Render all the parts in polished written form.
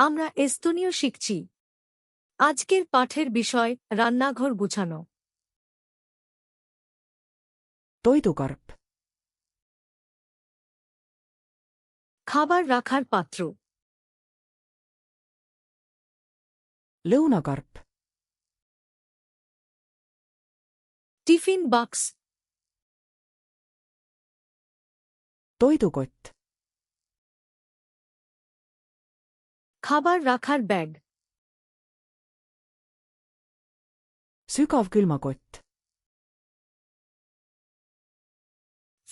আমরা এস্তোনীয় শিখছি। আজকের পাঠের বিষয় রান্নাঘর গুছানো। Toidukarp. খাবার রাখার পাত্র। Lõunakarp. টিফিন বাক্স। Toidukott. খাবার রাখার bag. Sügav külmakott.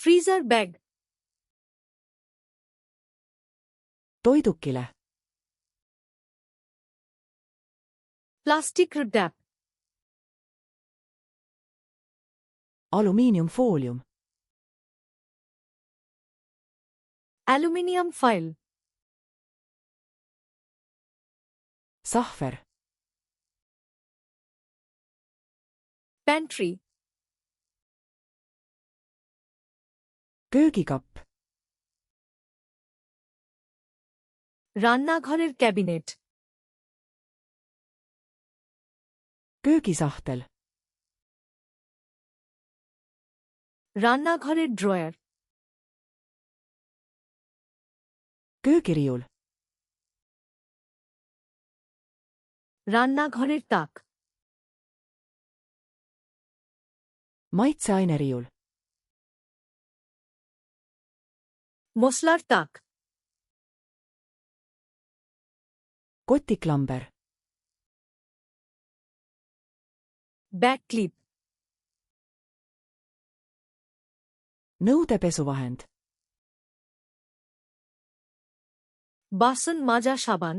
Freezer bag. Toidukile. Plastic tap. Alumiiniumfoolium. Aluminium foil. Sahver. Pantry. Köögikapp. রান্নাঘরের ক্যাবিনেট। Köögisahtel. রান্নাঘরের ড্রয়ার। Köögiriiul. রান্নাঘরের তাক। Maitseaineriiul. মশলার তাক। Kotiklamber. Back clip. Nõudepesuvahend. বাসন মাজা সাবান।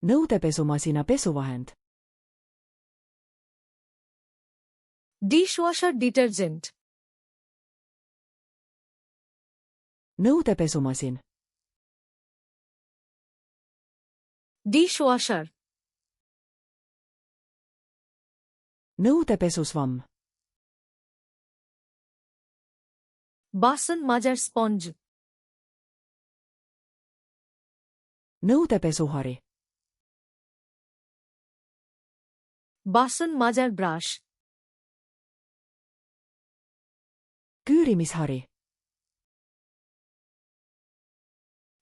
Nõudepesumasina pesuvahend. Dishwasher detergent. Nõudepesumasin. Dishwasher. Nõudepesusvamm. বাসন মাজার স্পঞ্জ। Nõudepesuhari. বাসন মাজার ব্রাশ। Küürimishari.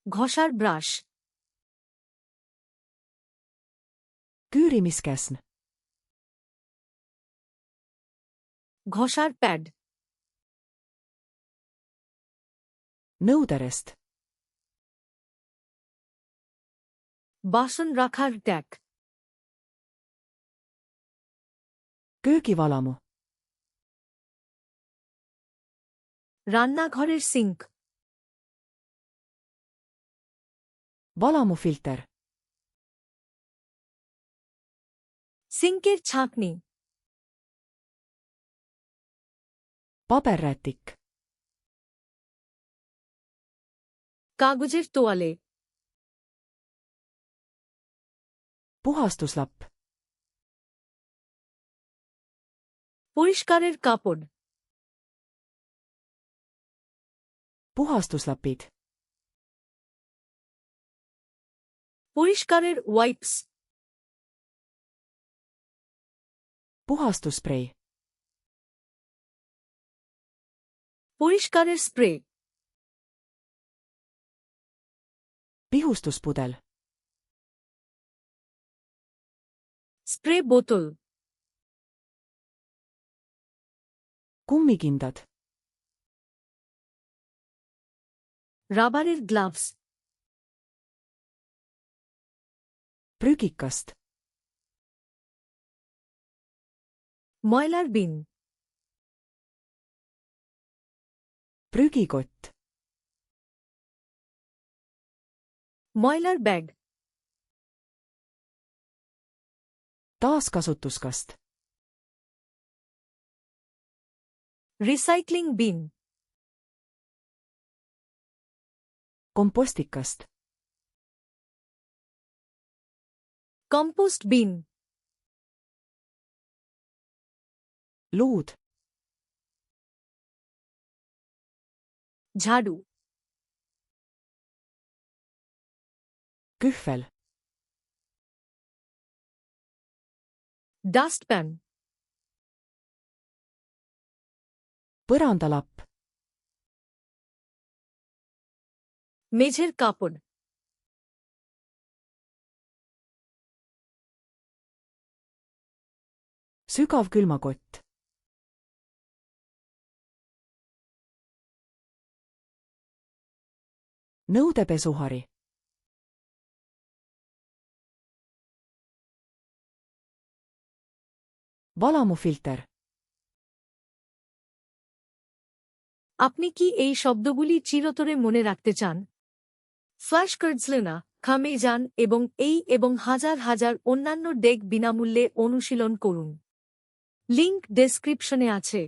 ঘষার ব্রাশ। Küürimiskäsn. ঘষার প্যাড। Nõuderest. বাসন রাখার ট্যাক। Köögivalamu. রান্নাঘরের সিঙ্ক। Valamufilter. সিঙ্কের ছাঁকনি। Paberrätik. কাগজের তোয়ালে। Puhastuslapp. পরিষ্কারের কাপড়। Puhastuslapid. পরিষ্কারের ওয়াইপস। Puhastusspray. পরিষ্কারের স্প্রে। Pihustuspudel. স্প্রে বোতল। Kummikindad. রাবারের গ্লাভস। Prügikast. ময়লার বিন। Prügikott. ময়লার ব্যাগ। Taaskasutuskast. রিসাইক্লিং বিন। Kompostikast. কম্পোস্ট বিন। Luud. ঝাড়ু। kühvel, ডাস্টপ্যান, põrandalapp, মেঝের কাপড়, sügav külmakott, nõudepesuhari, valamufilter, আপনি কি এই শব্দগুলি চিরতরে মনে রাখতে চান? ফ্ল্যাশ কার্ডসলেনা, খামে যান এবং হাজার হাজার অন্যান্য ডেক বিনামূল্যে অনুশীলন করুন। লিংক ডেসক্রিপশনে আছে।